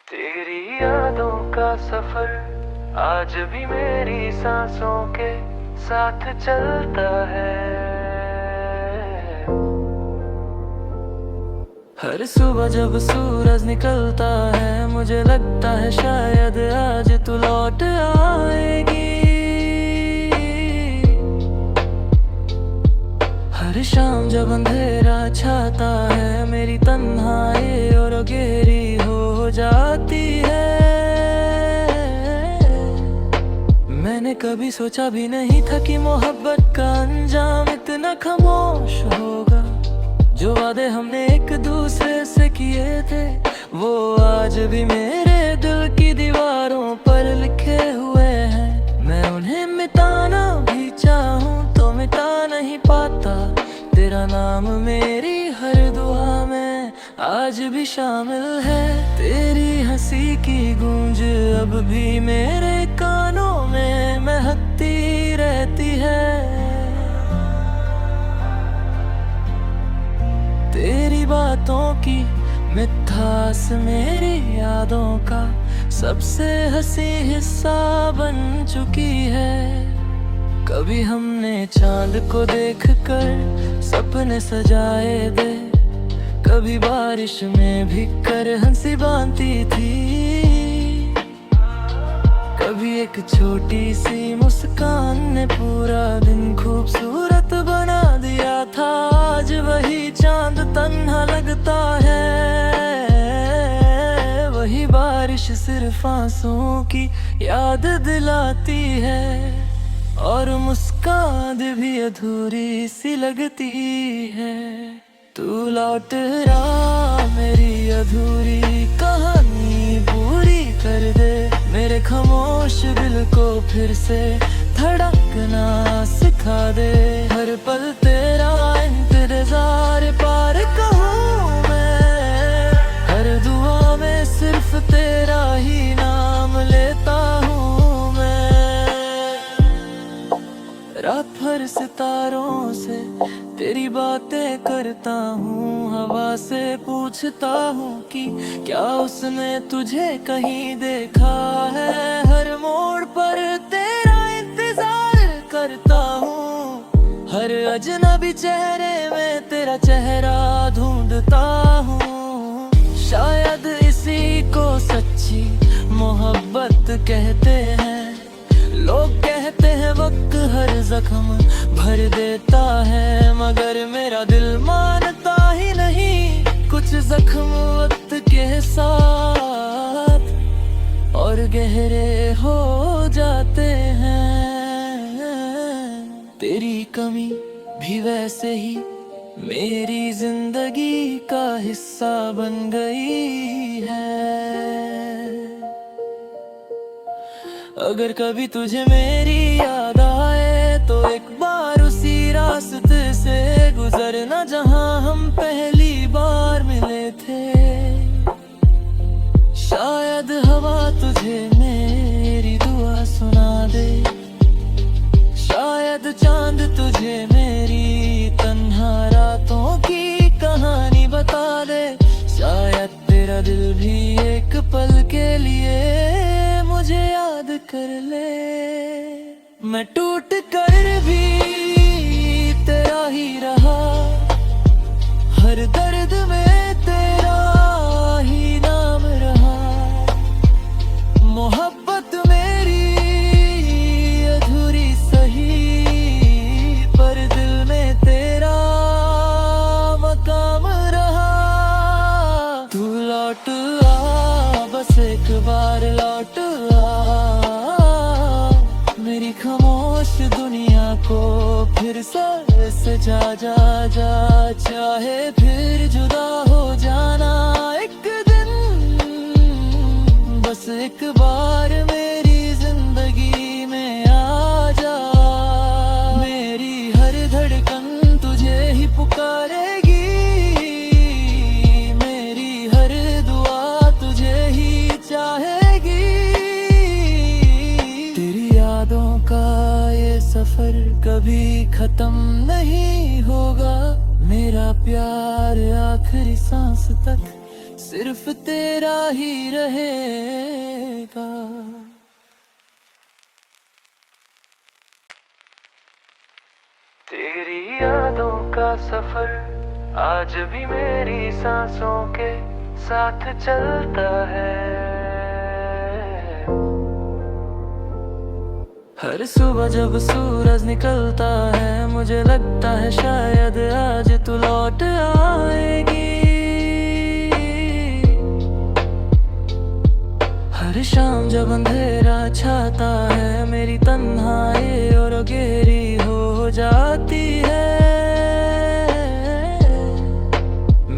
तेरी यादों का सफर आज भी मेरी सांसों के साथ चलता है। हर सुबह जब सूरज निकलता है मुझे लगता है शायद आज तू लौट आएगी। हर शाम जब अंधेरा छाता है मेरी तन्हाई और गहरी हो जाती है। मैंने कभी सोचा भी नहीं था कि मोहब्बत का अंजाम इतना खामोश होगा। जो वादे हमने एक दूसरे से किए थे वो आज भी मेरे दिल की दीवारों पर लिखे हुए हैं। मैं उन्हें मिटाना भी चाहूं तो मिटा नहीं पाता। तेरा नाम मेरी हर दुआ में आज भी शामिल है। तेरी हंसी की गूंज अब भी मेरे कानों में महकती रहती है। तेरी बातों की मिठास मेरी यादों का सबसे हंसी हिस्सा बन चुकी है। कभी हमने चांद को देखकर सपने सजाए थे, कभी बारिश में भीगकर हंसी बांधती थी, कभी एक छोटी सी मुस्कान ने पूरा दिन खूबसूरत बना दिया था। आज वही चांद तन्हा लगता है, वही बारिश सिर्फ आंसुओं की याद दिलाती है और मुस्कान भी अधूरी सी लगती है। तू लौट रहा मेरी अधूरी कहानी पूरी कर दे। मेरे खामोश दिल को फिर से धड़कना सिखा दे। हर पल तेरा इंतजार पार कहूँ मैं, हर दुआ में सिर्फ तेरा ही नाम लेता हूँ मैं। रात भर सितारों से तेरी बातें करता हूँ, हवा से पूछता हूँ कि क्या उसने तुझे कहीं देखा है। हर मोड़ पर तेरा इंतजार करता हूँ, हर अजनबी चेहरे में तेरा चेहरा ढूंढता हूँ। शायद इसी को सच्ची मोहब्बत कहते हैं। लोग कहते हैं वक्त हर जख्म भर देता है, मगर मेरा दिल मानता ही नहीं। कुछ जख्म वक्त के साथ और गहरे हो जाते हैं। तेरी कमी भी वैसे ही मेरी जिंदगी का हिस्सा बन गई है। अगर कभी तुझे मेरी याद आए तो एक बार उसी रास्ते से गुजरना जहां हम पहली बार मिले थे। शायद हवा तुझे मेरी दुआ सुना दे, शायद चांद तुझे मेरी तन्हा रातों की कहानी बता दे। शायद तेरा दिल भी एक पल के लिए मुझे याद कर ले। मैं टूट कर भी तेरा ही रहा, हर दर्द में तेरा ही नाम रहा। मोहब्बत मेरी अधूरी सही पर दिल में तेरा मकाम रहा। तू लौट आ बस एक बार लौट आ, मेरी खामोश दुनिया को फिर से सजा जा जा। चाहे फिर जुदा हो जाना एक दिन, बस एक बार मेरी जिंदगी में आ जा। मेरी हर धड़कन तुझे ही पुकारेगी, मेरी हर दुआ तुझे ही चाहेगी। तेरी यादों का ये सफर कभी खत्म नहीं होगा। मेरा प्यार आखिरी सांस तक सिर्फ तेरा ही रहेगा। तेरी यादों का सफर आज भी मेरी सांसों के साथ चलता है। हर सुबह जब सूरज निकलता है मुझे लगता है शायद आज तू लौट आएगी। हर शाम जब अंधेरा छाता है मेरी तन्हाई और गहरी हो जाती है।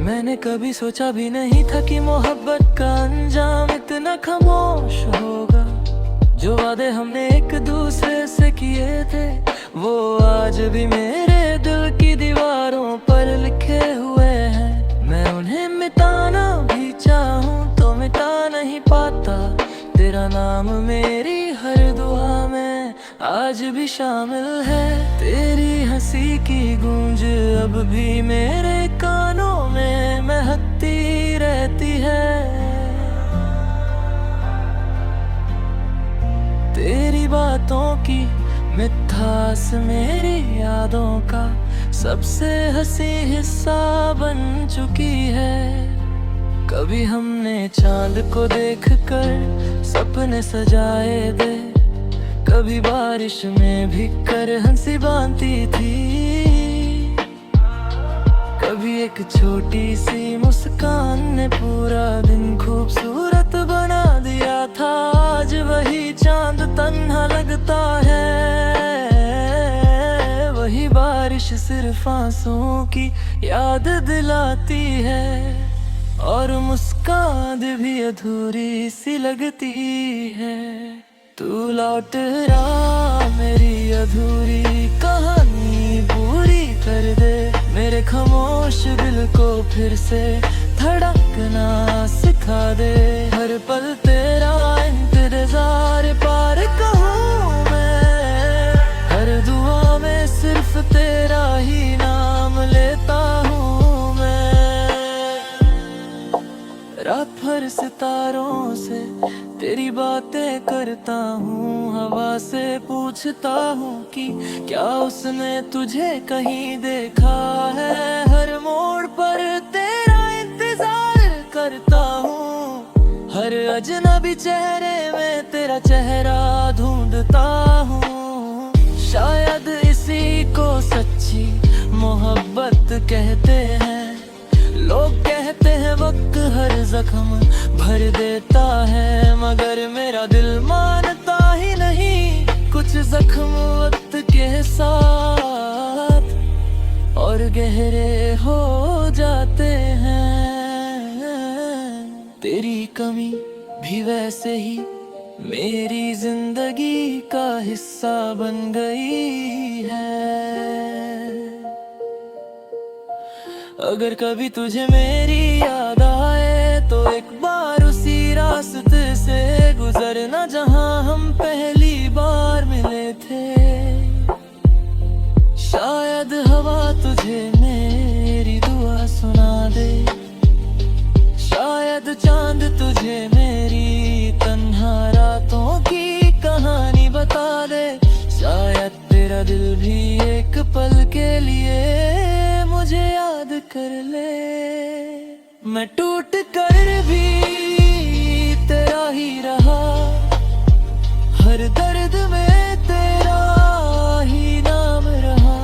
मैंने कभी सोचा भी नहीं था कि मोहब्बत का अंजाम इतना खामोश होगा। जो वादे हमने एक दूसरे से किए थे वो आज भी मेरे दिल की दीवारों पर लिखे हुए हैं। मैं उन्हें मिटाना भी चाहूँ तो मिटा नहीं पाता। तेरा नाम मेरी हर दुआ में आज भी शामिल है। तेरी हंसी की गूंज अब भी मेरे कानों में महकती रहती है। तेरी बातों की मिठास मेरी यादों का सबसे हंसी हिस्सा बन चुकी है। कभी हमने चांद को देखकर सपने सजाए थे, कभी बारिश में भीगकर हंसी बांधती थी, कभी एक छोटी सी मुस्कान ने पूरा दिन खूबसूरत बना दिया था। आज वही चांद तन्हा लगता है, वही बारिश सिर्फ आंसुओं की याद दिलाती है, और मुस्कान भी अधूरी सी लगती है। तू लौट रहा मेरी अधूरी कहानी पूरी कर दे, मेरे खामोश दिल को फिर से धड़कना सिखा दे। हर पल तेरा इंतजार पार कहूँ मैं, हर दुआ में सिर्फ तेरा ही नाम लेता हूँ मैं। रात भर सितारों से तेरी बातें करता हूँ, हवा से पूछता हूँ कि क्या उसने तुझे कहीं देखा है। हर मोड़ पर तेरा इंतजार करता हूँ, हर अजनबी चेहरे में तेरा चेहरा ढूंढता हूँ। शायद इसी को सच्ची मोहब्बत कहते हैं। लोग कहते हैं वक्त हर जख्म भर देता है, मगर मेरा दिल मानता ही नहीं। कुछ जख्म वक्त के साथ और गहरे हो जाते हैं। तेरी कमी भी वैसे ही मेरी जिंदगी का हिस्सा बन गई है। अगर कभी तुझे मेरी याद आए तो एक बार उसी रास्ते से गुजरना जहां हम पहली बार मिले थे। शायद हवा तुझे मेरी दुआ सुना दे, शायद चांद तुझे मेरी तन्हा रातों की कहानी बता दे। शायद तेरा दिल भी एक पल के लिए मुझे याद कर ले। मैं टूट कर भी तेरा ही रहा, हर दर्द में तेरा ही नाम रहा।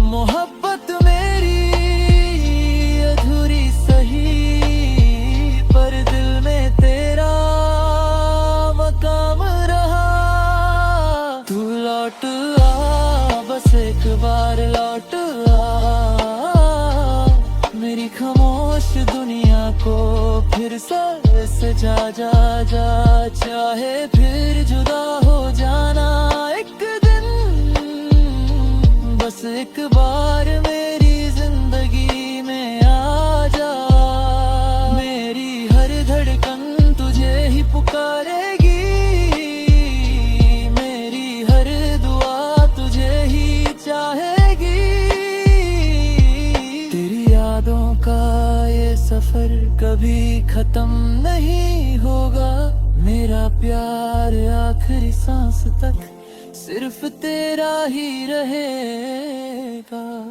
मोहब्बत मेरी अधूरी सही, पर दिल में तेरा मकाम रहा। तू लौट आ, बस एक बार लौट आ, मेरी खामोश दुनिया को फिर से सजा जा जा। चाहे फिर जुदा हो जाना एक दिन, बस एक बार मेरी जिंदगी में आ जा। मेरी हर धड़कन तुझे ही पुकारेगी, मेरी हर दुआ तुझे ही चाहेगी। तेरी यादों का ये सफर कभी खत्म नहीं होगा। मेरा प्यार आखिरी सांस तक सिर्फ तेरा ही रहेगा।